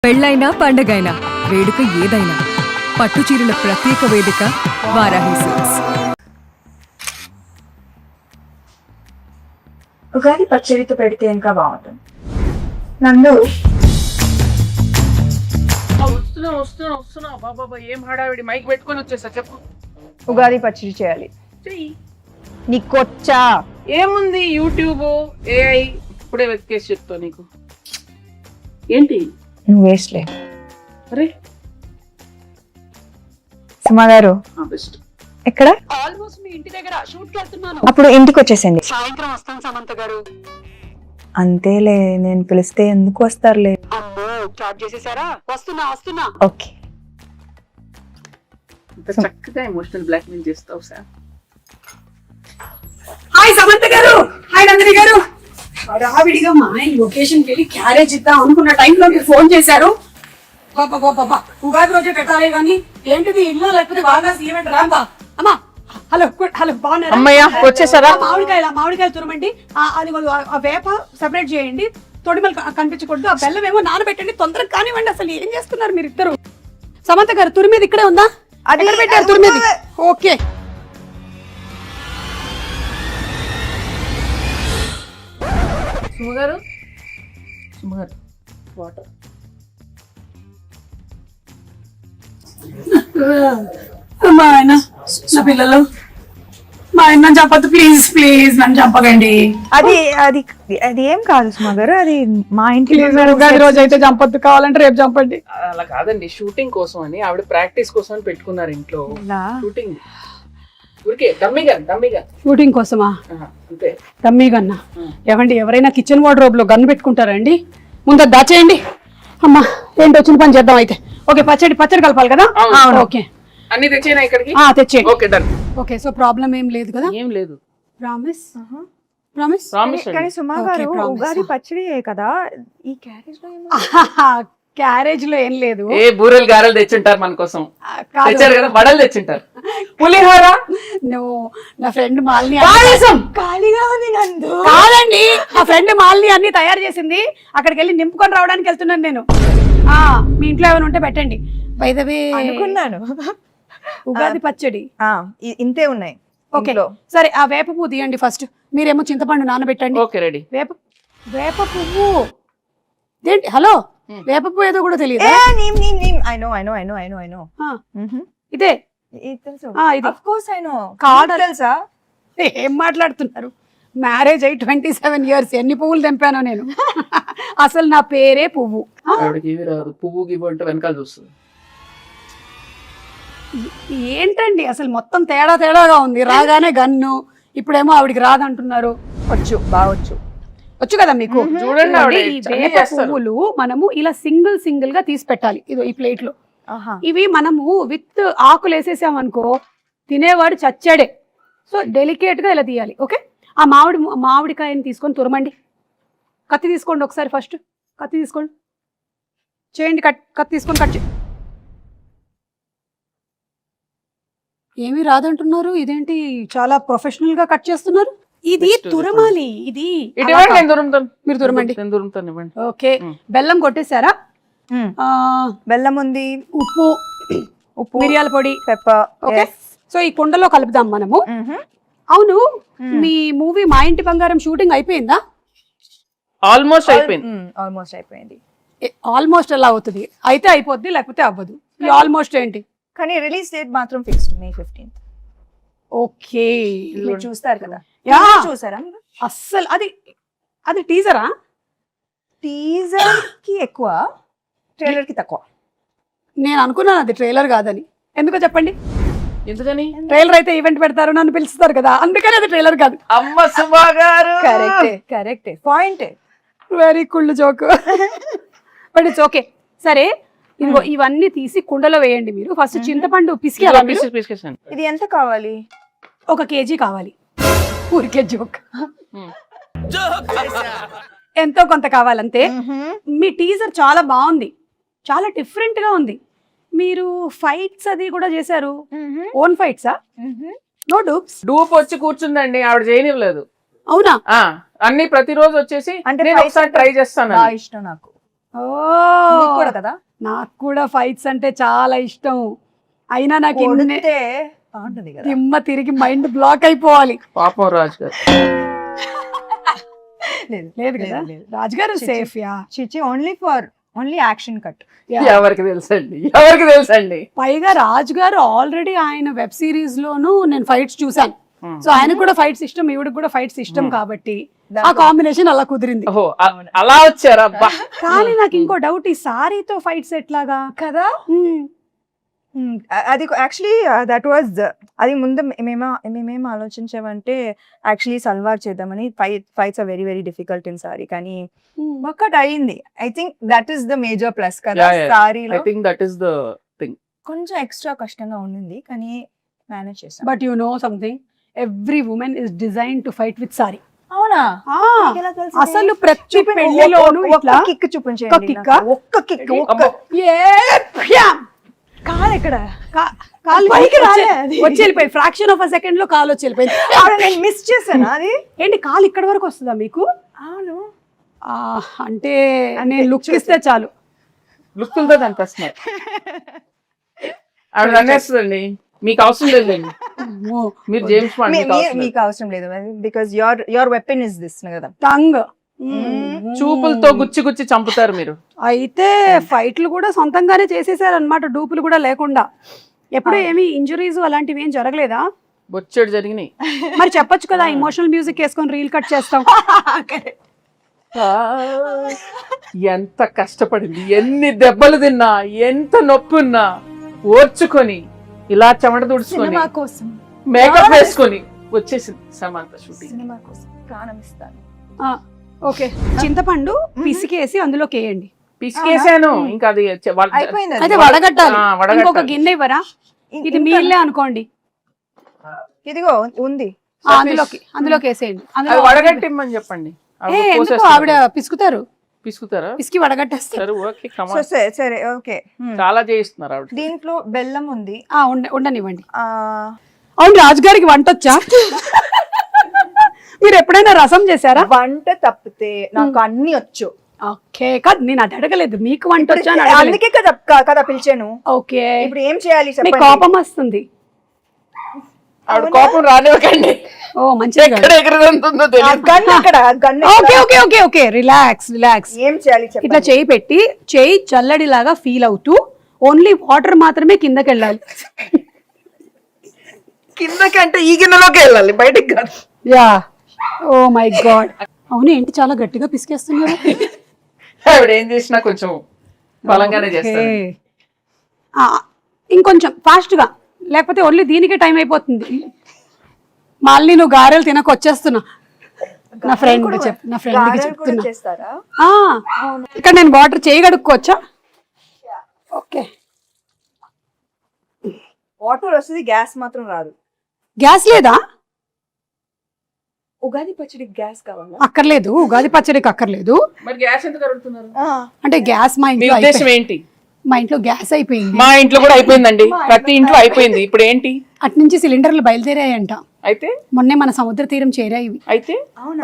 పెళ్ళైనా పండగైనా వేడుక ఏదైనా పట్టు చీరల ప్రత్యేక వేదిక వారాహి సిల్క్స్. ఉగాది పచ్చడితో పెడితే ఇంకా బాగుంటుంది. నందు వస్తున్నా బాబా ఏం హడావిడి మైక్ పెట్టుకొని వచ్చేసా చెప్పు. ఉగాది పచ్చడి చేయాలి. చెయ్యి. నీకొచ్చా? ఏముంది యూట్యూబ్ ఏఐ ఇప్పుడే వెతికేసి చెప్తా నీకు. ఏంటి నువ్వు వేస్ట్లే. అరే సుమా గారు బెస్ట్. ఎక్కడ? ఆల్మోస్ట్ మీ ఇంటి దగ్గర షూట్ వెళ్తున్నాను. అప్పుడు ఇంటికి వచ్చేసండి. సాయంత్రం వస్తాను సమంత గారు. అంతేలే, నేను పిలిస్తే ఎందుకు వస్తారులే. అమ్మో స్టార్ట్ చేసేసారా? వస్తున్నా. ఓకే. ఇంత చక్కగా ఎమోషనల్ బ్లాక్మెయిల్ చేస్తావు సార్. హాయ్ సమంత గారు, హాయ్ నందిని గారు. హడావిడిగా మా ఆయన లొకేషన్ కి వెళ్ళి క్యారేజ్ ఇద్దాం అనుకున్న టైంలో మీరు ఫోన్ చేశారు. బాబా ఉగాది రోజే పెట్టాలి కానీ ఏంటిది ఇల్లు లేకపోతే బాగా ఈవెంట్ రాంబా. అమ్మా హలో బాగున్నారా? అమ్మయ్య వచ్చేసారా? మామిడికాయలు తురమండి. అది ఆ వేప సెపరేట్ చేయండి, తొడిమలు కనిపించకూడదు. ఆ బెల్లం ఏమో నానబెట్టండి, తొందరగా కానివ్వండి. అసలు ఏం చేస్తున్నారు మీరు ఇద్దరు? సమంత గారు తురిమేది ఇక్కడే ఉందా? అది ఎక్కడ పెట్టారు తురిమేది? ఓకే. సుమగారు వాటర్. మా ఆయన నా పిల్లలు, మా ఆయన నన్ను చంపద్దు ప్లీజ్ నన్ను చంపకండి. అది అది అది ఏం కాదు సుమా గారు, అది మా ఇంటి ఉగాది రోజు అయితే చంపద్దు, కావాలంటే రేపు చంపండి. అలా కాదండి, షూటింగ్ కోసం అని ఆవిడ ప్రాక్టీస్ కోసం అని పెట్టుకున్నారు ఇంట్లో. షూటింగ్ ఊరికే డమ్మీగా షూటింగ్ కోసమా? అంతే. డమ్మీ గన్నా? ఏమండి ఎవరైనా కిచెన్ వార్డ్రోబ్ లో గన్ను పెట్టుకుంటారండి? ముందు దాచేయండి. అమ్మా ఏంటి వచ్చిన పని చేద్దాం అయితే. ఓకే, పచ్చడి కలపాలి కదా? ఓకే అన్ని తెచ్చేనా ఇక్కడికి? తెచ్చేయండి. Okay done. Okay, so problem ఏం లేదు కదా? ఏం లేదు. ప్రామిస్. కానీ సుమా గారు ఉగాది పచ్చడి కదా, ఈ క్యారేజ్ లో క్యారేజ్ లో ఏం లేదు. ఏ బూరెలు గారెలు తెచ్చుంటారు మన కోసం. తెచ్చారు కదా, బడలు తెచ్చుంటారు. పులిహోర. నా ఫ్రెండ్ మాలిని ఖాళీగా ఉంది నందు. కాదండి, నా ఫ్రెండ్ మాలిని అన్ని తయారు చేసింది. అక్కడికి వెళ్ళి నింపుకొని రావడానికి వెళ్తున్నాను నేను. మీ ఇంట్లో ఏమైనా ఉంటే పెట్టండి. బై ద వే అనుకున్నాను ఉగాది పచ్చడి ఇంతే ఉన్నాయి. ఓకే సరే, ఆ వేప పువ్వు తీయండి ఫస్ట్. మీరేమో చింతపండు నానబెట్టండి. Okay ready. వేప పువ్వు ఏంటి? హలో, వేప పువ్వు ఏదో కూడా తెలియదు. ఇదే తెలుసా? ఏం మాట్లాడుతున్నారు? మ్యారేజ్ అయ్యి 27 years. ఎన్ని పువ్వులు తెంపానో నేను. అసలు నా పేరే పువ్వు. పువ్వు గివ్వు అంటే వెనకాల చూస్తుంది. ఏంటండి అసలు మొత్తం తేడాగా ఉంది. రాగానే గన్ను, ఇప్పుడేమో ఆవిడికి రాదంటున్నారు. వచ్చు కదా మీకు. చూడండి, ఈ వేప పువ్వులు మనము ఇలా సింగిల్ గా తీసి పెట్టాలి. ఇదో ఈ ప్లేట్ లో. ఇవి మనము విత్ ఆకులు వేసేసామనుకో తినేవాడు చచ్చాడే. సో డెలికేట్ గా ఇలా తీయాలి. ఓకే, ఆ మామిడికాయని తీసుకొని తురమండి. కత్తి తీసుకోండి ఒకసారి. ఫస్ట్ కత్తి తీసుకోండి, చేయండి. కత్తి తీసుకొని కట్ చేయండి. ఏమీ రాదంటున్నారు, ఇదేంటి చాలా ప్రొఫెషనల్ గా కట్ చేస్తున్నారు? ఇది తురమాలి. ఇది మీరు తురమండి. ఓకే, బెల్లం కొట్టేశారా? బెల్లం ఉంది, ఉప్పు, మిరియాల పొడి, పెప్పర్. ఓకే, సో ఈ కుండలో కలుపుదాం మనము. అవును, మీ మూవీ మా ఇంటి బంగారం షూటింగ్ అయిపోయిందా? ఆల్మోస్ట్ అయిపోయింది. ఆల్మోస్ట్ ఎలా అవుతుంది? అయితే అయిపోద్ది, లేకపోతే అవ్వదు. ఆల్మోస్ట్ ఏంటి? కానీ రిలీజ్ డేట్ మాత్రం ఫిక్స్డ్ May 15th. ఓకే, మీరు చూస్తారు కదా? చూసారా? అస్సలు అది టీజరా? టీజర్ కి ఎక్కువ, ట్రైలర్ కి తక్కువ. నేను అనుకున్నాను అది ట్రైలర్ కాదని. ఎందుకో చెప్పండి. ఎందుకని? ట్రైలర్ అయితే ఈవెంట్ పెడతారు, నన్ను పిలుస్తారు కదా, అందుకని అది ట్రైలర్ కాదు. అమ్మ సుమా గారు కరెక్టే పాయింట్. వెరీ కుళ్ళు జోక్. But it's okay. సరే, ఇదిగో ఇవన్నీ తీసి కుండలో వేయండి. మీరు ఫస్ట్ చింతపండు పిసికేయాలి. ఇది ఎంత కావాలి? 1 kg కావాలి. ఊరికే జోక్. ఎంతో కొంత కావాలంతే. మీ టీజర్ చాలా బాగుంది, చాలా డిఫరెంట్ గా ఉంది. మీరు ఫైట్స్ అది కూడా చేశారు. ఓన్ ఫైట్సా? No dupes? డూప్ వచ్చి కూర్చుందండి, ఆవిడ చేయనివ్వలేదు. అవునా? అన్ని ప్రతిరోజు వచ్చేసి అంటే ఒకసారి ట్రై చేస్తాను. ఇష్టం నాకు. నీకు కూడా కదా? నాకు కూడా ఫైట్స్ అంటే చాలా ఇష్టం. అయినా నాకు కొడితే బాగుంటుంది కదా. దిమ్మ తిరిగి మైండ్ బ్లాక్ అయిపోవాలి. పాపం రాజు గారు. లేదు కదా రాజుగారు సేఫ్ యా. చిచి ఓన్లీ యాక్షన్ కట్. ఎవరికి తెలుసండి. పైగా రాజుగారు ఆల్రెడీ ఆయన వెబ్ సిరీస్ లోను నేను ఫైట్స్ చూసాను. సో ఆయనకు కూడా ఫైట్స్ ఇష్టం, ఈవిడికి కూడా ఫైట్స్ ఇష్టం కాబట్టి ఆ కాంబినేషన్ అలా కుదిరింది. ఓహో అలా వచ్చారా? కానీ నాకు ఇంకో డౌట్, ఈ సారీతో ఫైట్స్ ఎట్లాగా కదా? అది యాక్చువల్లీ దట్ వాజ్ అది ముందు మేమేం ఆలోచించామంటే యాక్చువల్లీ సల్వార్ చేద్దామని. Fights are very very difficult in sari, కానీ ఒక్కటి అయింది. I think that is the major plus కదా సారీలో. I think that is the thing. కొంచెం ఎక్స్ట్రా కష్టంగా ఉండింది కానీ మేనేజ్ చేసాం. But you know something, every women is design to fight with sari. అవునా? అసలు ప్రతి పెళ్లిలోనూ ఇట్లా కిక్ చూపించండి. ఒక్క కిక్ కాలు ఎక్కడ? వచ్చి వెళ్ళిపోయి ఫ్రాక్షన్ ఆఫ్ అ సెకండ్ లో కాలు వచ్చి వెళ్ళిపోయింది. నేను మిస్ చేశాను. అది ఏంటి కాలు ఇక్కడ వరకు వస్తుందా మీకు? అవును. అంటే నేను లుక్ ఇస్తే చాలు. లుక్లతో అనిపిస్తున్నారు. ఆవిడ అనేస్తుందండి, మీకు అవసరం లేదండి. మీరు జేమ్స్ బాండ్, మీకు అవసరం లేదు because your weapon is this కదా, టంగ్. చూపులతో గుచ్చి గుచ్చి చంపుతారు మీరు. అయితే ఫైట్లు కూడా సొంతంగానే చేసేసారు అనమాట, డూపులు కూడా లేకుండా. ఎప్పుడు ఏమి ఇంజురీస్ అలాంటివి ఏం జరగలేదా? బొచ్చెడు జరిగినాయి. మరి చెప్పొచ్చు కదా, ఇమోషనల్ మ్యూజిక్ వేసుకొని రీల్ కట్ చేస్తాం. ఎంత కష్టపడింది, ఎన్ని దెబ్బలు తిన్నా, ఎంత నొప్పి ఉన్నా ఓర్చుకొని ఇలా చెమట తుడుచుకొని మేకప్ వేసుకొని వచ్చేసింది సమంత షూటింగ్. సినిమా కోసం ప్రాణం ఇస్తాను. ఓకే, చింతపండు పిసికేసి అందులోకి వేయండి. పిసికేసాను, ఇంకా అది అయిపోయింది. అయితే వడగట్టాలి. ఇంకొక గిన్నె ఇవ్వరా? ఇది మీ ఇల్లే అనుకోండి. ఇదిగో ఉంది, అందులోకి వేసేయండి. వడగట్టిమ్మని చెప్పండి. ఆవిడ పిసుకుతారా? పిసికి వడగట్టేస్తారు. సరే ఓకే. చాలా చేయిస్తున్నారు ఆవిడ. దీంట్లో బెల్లం ఉంది, ఉండనివ్వండి. అవును, రాజుగారికి వంట వచ్చా? మీరు ఎప్పుడైనా రసం చేశారా? వంట తప్పితే నాకు అన్ని వచ్చు. ఓకే, కాదు నేను అది అడగలేదు, మీకు వంట వచ్చా? అందుకే కదా పిలిచాను. ఓకే, ఇప్పుడు ఏం చేయాలి? కోపం వస్తుంది. ఆవిడ కోపం రానివ్వకండి. ఓ మంచిది. రిలాక్స్. ఏం చేయాలి? ఇట్లా చేయి పెట్టి, చేయి చల్లడిలాగా ఫీల్ అవుతూ ఓన్లీ వాటర్ మాత్రమే కిందకి వెళ్ళాలి. కిందకంటే ఈ గిన్నెలోకి వెళ్ళాలి, బయటికి కాదు. Yeah, oh my God. అవును, ఏంటి చాలా గట్టిగా పిసికేస్తున్నారు? ఆవిడ ఏం చేసినా కొంచెం బలంగానే చేస్తారు. ఇంకొంచెం ఫాస్ట్ గా, లేకపోతే ఓన్లీ దీనికే టైం అయిపోతుంది. మళ్ళీ నువ్వు గారెలు తినక వచ్చేస్తున్నా. నా ఫ్రెండ్ కి చెప్తున్నా. ఇక్కడ నేను వాటర్ చేయగడుక్కోవచ్చా? ఓకే, వాటర్ వస్తుంది, గ్యాస్ మాత్రం రాదు. గ్యాస్ లేదా? ఉగాది పచ్చడికి గ్యాస్ కావాలా? అక్కర్లేదు, ఉగాది పచ్చడికి అక్కర్లేదు. మరి గ్యాస్ ఎందుకు అడుగుతున్నారు? అంటే గ్యాస్ మా ఇంట్లో ఏంటి? మా ఇంట్లో గ్యాస్ అయిపోయింది. మా ఇంట్లో కూడా అయిపోయిందండి, ప్రతి ఇంట్లో అయిపోయింది. ఇప్పుడు ఏంటి? అటు నుంచి సిలిండర్లు బయలుదేరాయంట. అయితే మొన్నే మన సముద్ర తీరం చేరాయి. అయితే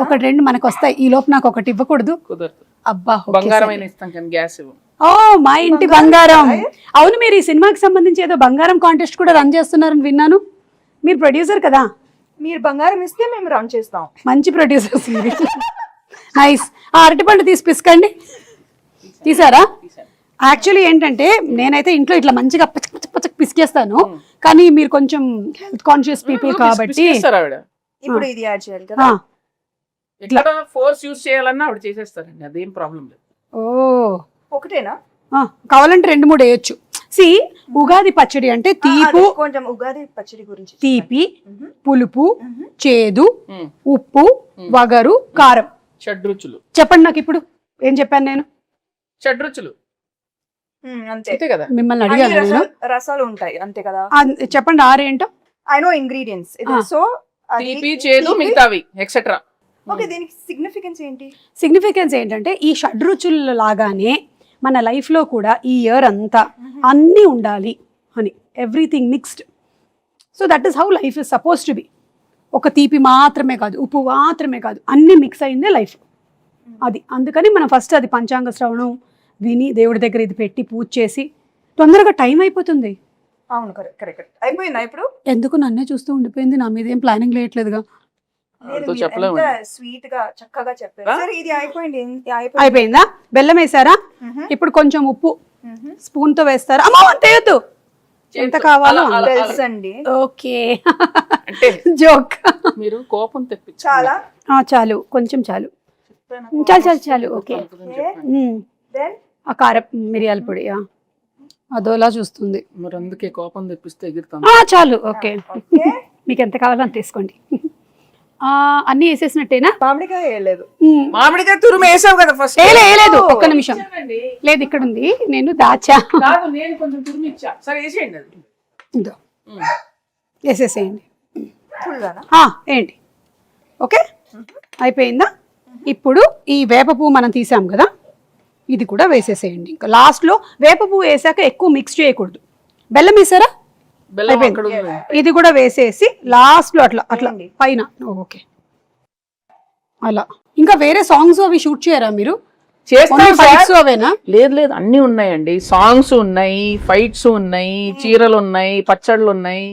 ఒకటి రెండు మనకు వస్తాయి. ఈ లోపు నాకు ఒకటి ఇవ్వకూడదు? కుదరదు. అబ్బా, బంగారం అయినా ఇస్తాం కానీ గ్యాస్ ఇవ్వం. ఓ మా ఇంటి బంగారం. అవును, మీరు ఈ సినిమాకి సంబంధించి ఏదో బంగారం కాంటెస్ట్ కూడా రన్ చేస్తున్నారని విన్నాను. మీరు ప్రొడ్యూసర్ కదా? మీరు బంగారం ఇస్తే మేము రన్ చేస్తాం. మంచి ప్రొడ్యూసర్స్. నైస్. అరటిపండు తీసి పిసకండి. తీసారా? యాక్చువల్లీ ఏంటంటే నేనైతే ఇంట్లో ఇట్లా మంచిగా పచ్చ పిసికేస్తాను, కానీ మీరు కొంచెం హెల్త్ కాన్షియస్ పీపుల్ కాబట్టి ఇప్పుడు ఇది యాడ్ చేయాలి కదా. ఎట్లా ఫోర్స్ యూజ్ చేయాలన్నా ఆవిడ చేసేస్తారండి, అదేం ప్రాబ్లం లేదు. ఓ ఒకటేనా? కావాలంటే 2-3 వేయొచ్చు. సి ఉగాది పచ్చడి అంటే తీపు, కొంచెం ఉగాది పచ్చడి గురించి తీపి, పులుపు, చేదు, ఉప్పు, వగరు, కారం, షడ్రుచులు. చెప్పండి నాకు ఇప్పుడు. ఏం చెప్పాను నేను? షడ్రుచులు అంతే కదా. మిమ్మల్ని అడిగాను. రసాలు ఉంటాయి అంతే కదా. చెప్పండి 6 ఏంటో. I know ingredients. సో తీపి, చేదు, మిగతావి ఎక్సెట్రా. ఓకే, దీనికి సిగ్నిఫికెన్స్ ఏంటి? సిగ్నిఫికెన్స్ ఏంటంటే ఈ షడ్రుచుల లాగానే మన లైఫ్లో కూడా ఈ ఇయర్ అంతా అన్నీ ఉండాలి అని, everything mixed. So that is how life is suppose to be. ఒక తీపి మాత్రమే కాదు, ఉప్పు మాత్రమే కాదు, అన్నీ మిక్స్ అయిందే లైఫ్. అది అందుకని మనం ఫస్ట్ అది పంచాంగ శ్రవణం, విని దేవుడి దగ్గర ఇది పెట్టి పూజ చేసి తొందరగా టైం అయిపోతుంది. అవును, కరెక్ట్ కరెక్ట్. అయిపోయిందా ఇప్పుడు? ఎందుకు నన్నే చూస్తూ ఉండిపోయింది, నా మీద ఏం ప్లానింగ్ లేట్లేదుగా. చెప్పలేము. స్వీట్ గా చక్కగా చెప్పారు. సరే ఇది అయిపోయింది. అయిపోయిందా? బెల్లం వేసారా? ఇప్పుడు కొంచెం ఉప్పు స్పూన్ తో వేస్తారా? అమ్మా అంత వేయొద్దు, ఎంత కావాలో తెలుసండి. ఓకే అంటే జోక్. మీరు కోపం తెప్పించాలి. చాలా చాలు, కొంచెం చాలు, చాలు చాలు చాలు. ఓకే. ఆ కారం మిరియాల పొడి అదోలా చూస్తుంది. మరి అందుకే కోపం తెప్పిస్తే ఎగురుతాం. చాలు. ఓకే, మీకు ఎంత కావాలో అంత తీసుకోండి. అన్ని వేసేసినట్టేనా? మామిడికాయ వేయలేదు. మామిడికాయ తురుము వేసావు కదా ఫస్ట్. లేదు, ఒక్క నిమిషం. లేదు, ఇక్కడ ఉంది, నేను దాచా. కాదు, నేను కొంచెం తురుము ఇచ్చా. సరే వేసేయండి అది. ఇదో వేసేసేయండి. ఫుల్గానా? ఏంటి? ఓకే, అయిపోయిందా? ఇప్పుడు ఈ వేప పువ్వు మనం తీసాం కదా, ఇది కూడా వేసేసేయండి. ఇంకా లాస్ట్లో వేప పువ్వు వేసాక ఎక్కువ మిక్స్ చేయకూడదు. బెల్లం వేసారా? బెల్లం అక్కడ ఉంది. ఇది కూడా వేసేసి లాస్ట్లో అట్లా అట్లా పైన. ఓకే, అలా. ఇంకా వేరే సాంగ్స్ అవి షూట్ చేయరా మీరు? అవేనా? లేదు లేదు, అన్ని ఉన్నాయండి. సాంగ్స్ ఉన్నాయి, ఫైట్స్ ఉన్నాయి, చీరలు ఉన్నాయి, పచ్చళ్ళు ఉన్నాయి,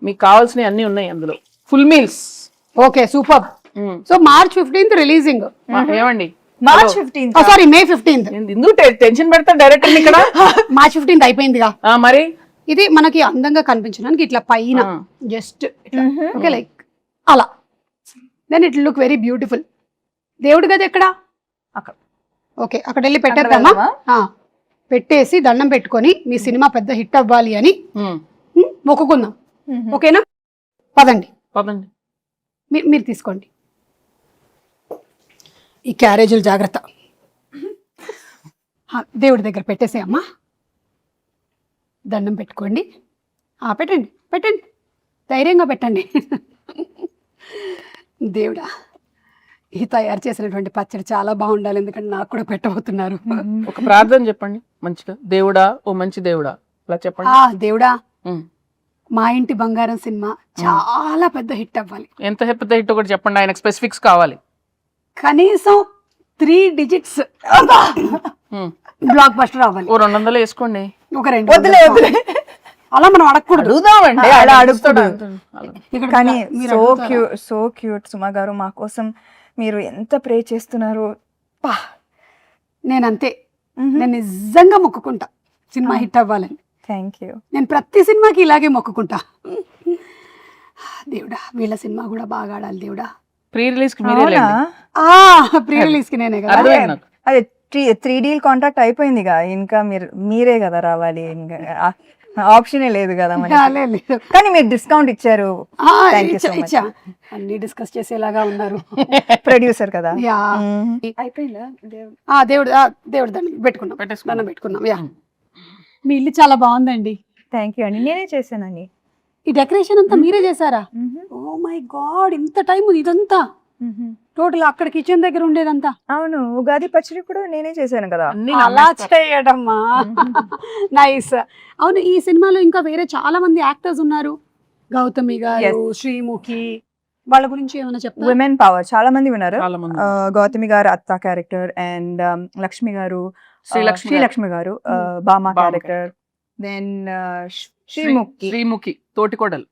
మీకు కావాల్సినవి అన్ని ఉన్నాయి అందులో. Full meals. Okay, super. So March 15th releasing. ఏమండి? March 15th. Sorry, May 15th. ఎందుకు టెన్షన్ పెడతా డైరెక్టర్ ఇక్కడ? మార్చ్ 15th అయిపోయిందిగా. మరి ఇది మనకి అందంగా కనిపించడానికి ఇట్లా పైన జస్ట్ ఓకే, లైక్ అలా. Then it look very beautiful. దేవుడి గది ఎక్కడ? అక్కడ. ఓకే, అక్కడ వెళ్ళి పెట్టేద్దామా? పెట్టేసి దండం పెట్టుకొని మీ సినిమా పెద్ద హిట్ అవ్వాలి అని మొక్కుకుందాం. ఓకేనా? పదండి పదండి. మీరు తీసుకోండి. ఈ క్యారేజీలు జాగ్రత్త. దేవుడి దగ్గర పెట్టేసేయమ్మా. దండం పెట్టుకోండి. పెట్టండి పెట్టండి, ధైర్యంగా పెట్టండి. దేవుడా, ఈ తయారు చేసినటువంటి పచ్చడి చాలా బాగుండాలి, ఎందుకంటే నాకు కూడా పెట్టబోతున్నారు. ఒక ప్రార్థన చెప్పండి మంచిగా. దేవుడా, ఓ మంచి దేవుడా, అలా చెప్పండి. దేవుడా, మా ఇంటి బంగారం సినిమా చాలా పెద్ద హిట్ అవ్వాలి. ఎంత పెద్ద హిట్ ఒకటి చెప్పండి, ఆయనకు స్పెసిఫిక్స్ కావాలి. కనీసం 3 digits బ్లాక్ బస్టర్ అవ్వాలి. ఓ 200 వేసుకోండి. ఒక 200 అలా మనం అడగకూడదు. అడుగుదామండి, అలా అడుగుతాడు. కానీ సో క్యూట్ సుమా గారు, మా కోసం మీరు ఎంత ప్రే చేస్తున్నారు. నేనంతే, నేను నిజంగా మొక్కుకుంటా సినిమా హిట్ అవ్వాలని. Thank you. నేను ప్రతి సినిమాకి ఇలాగే మొక్కుకుంటా. దేవుడా, వీళ్ళ సినిమా కూడా బాగా ఆడాలి దేవుడా. ప్రీ రిలీజ్ కి మీరే ప్రీ రిలీజ్ కి నేనే కదా. అదే 3D కాంటాక్ట్ అయిపోయిందిగా, ఇంకా మీరే కదా రావాలి, ఇంకా ఆప్షనే లేదు కదా మనకి. కానీ మీరు డిస్కౌంట్ ఇచ్చారు. అన్ని డిస్కస్ చేసేలాగా ఉన్నారు. ప్రొడ్యూసర్ కదా. అయిపోయిందా? దేవుడు దాన్ని పెట్టుకున్నాం. మీ ఇల్లు చాలా బాగుందండి. థ్యాంక్ యూ అండి, నేనే చేశానండి. ఈ డెకరేషన్ అంతా మీరే చేశారా? ఓ మై గాడ్, ఇంత టైం ఇదంతా టోటల్ అక్కడ కిచెన్ దగ్గర ఉండేదంతా? అవును, ఉగాది పచ్చడి కూడా నేనే చేశాను కదా. అలా చేయడమ్మా, నైస్. అవును, ఈ సినిమాలో ఇంకా వేరే చాలా మంది యాక్టర్స్ ఉన్నారు. గౌతమి గారు, శ్రీముఖి, వాళ్ళ గురించి ఏమైనా చెప్తారా? విమెన్ పవర్ చాలా మంది ఉన్నారు. గౌతమి గారు అత్త క్యారెక్టర్, అండ్ లక్ష్మి గారు, శ్రీలక్ష్మి గారు బామా క్యారెక్టర్, దెన్ శ్రీముఖి తోటికోడలు.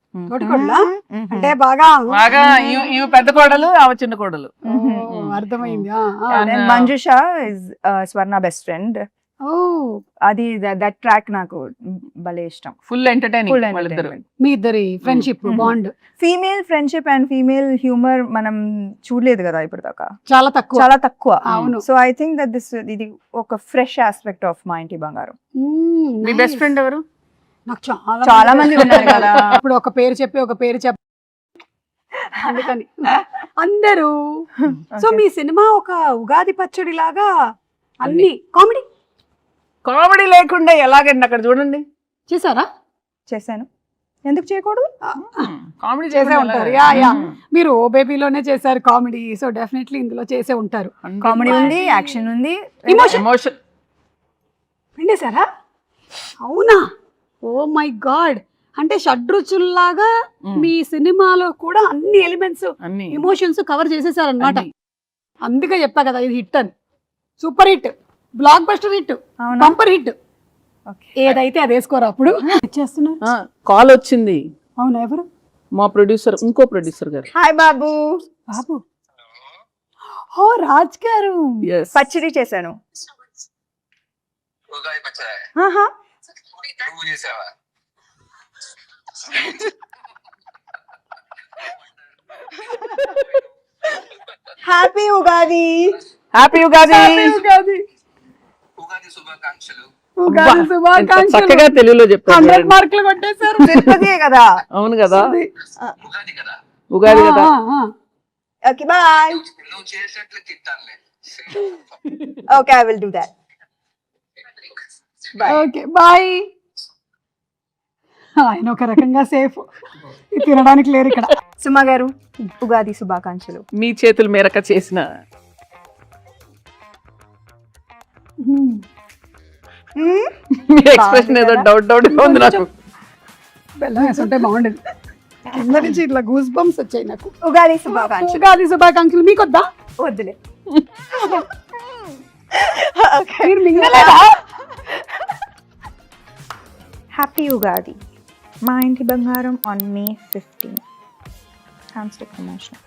అంటే బాగా ఇవి పెద్ద కోడలు, ఆమె చిన్న కోడలు. అర్థమైంది. Manjusha is Swarna best friend. అది దట్ ట్రాక్ నాకు భలే ఇష్టం. Full entertaining. మీ ఇద్దరి friendship bond, female friendship and female humour మనం చూడలేదు కదా ఇప్పుడు దాకా, చాలా తక్కువ. అవును. సో ఐ థింక్ దట్ ఇది ఒక ఫ్రెష్ ఆస్పెక్ట్ ఆఫ్ మా ఇంటి బంగారం. మీ బెస్ట్ ఫ్రెండ్ ఎవరు? నాకు చాలా మంది ఉన్నారు కదా. ఇప్పుడు ఒక పేరు చెప్పి అందుకని అందరూ. సో మీ సినిమా ఒక ఉగాది పచ్చడి లాగా అన్ని కామెడీ లేకుండా ఎలాగండి? అక్కడ చూడండి. చేశారా? చేశాను, ఎందుకు చేయకూడదు? కామెడీ చేసే ఉంటారు. మీరు ఓ బేబీలోనే చేశారు కామెడీ, సో డెఫినెట్లీ ఇందులో చేసే ఉంటారు. కామెడీ ఉంది, యాక్షన్ ఉంది, ఎమోషన్ పిండేశారా? అవునా? ఓ మై గాడ్, అంటే షడ్రుచుల్లాగా మీ సినిమాలో కూడా అన్ని ఎలిమెంట్స్, ఎమోషన్స్ కవర్ చేసేసారనమాట. అందుకే చెప్పా కదా ఇది హిట్ అని. Super hit. Blockbuster hit, అవునా? Bumper hit. ఓకే. ఏదైతే అది వేసుకోరు అప్పుడు చేస్తున్నారు. కాల్ వచ్చింది అవునా, ఎవరు? మా ప్రొడ్యూసర్, ఇంకో ప్రొడ్యూసర్ గారు. హాయ్ బాబు. బాబు. ఓ రాజ్ గారు. Yes. పచ్చడి చేశాను. ఉగాది పచ్చడి ఆహా. నువ్వు చేసావా? హ్యాపీ ఉగాది. హ్యాపీ ఉగాది. ఉగాది. ఉగాది శుభాకాంక్షలు. ఉగాది ఎంత శుభాకాంక్షలు. చక్కగా తెలుగులో చెప్పారు 100 చూడండి. మార్కులు కొట్టేశారు. తిరుపతియే కదా. అవును కదా, ఉగాది కదా, ఉగాది కదా. Okay bye. నువ్వు చేసినట్లు తింటానులే. Okay, I will do that. Bye. Okay bye. ఆయన ఒక రకంగా సేఫ్, తినడానికి లేరు ఇక్కడ. సుమా గారు, ఉగాది శుభాకాంక్షలు. మీ చేతుల మేరక చేసిన మీ ఎక్స్ప్రెషన్ ఏదో డౌట్ డౌట్ ఉంది నాకు. బెల్లం వేసుంటే బాగుండేది. కింద నుంచి ఇట్లా గూస్ బంప్స్ వచ్చాయి నాకు. ఉగాది శుభాకాంక్షలు. ఉగాది శుభాకాంక్షలు. మీకు వద్దా? వద్దులే. మీరు మింగలేదా? హ్యాపీ ఉగాది. మా ఇంటి బంగారం ఆన్ May 15. హ్యామ్స్టిక్ ప్రమోషన్.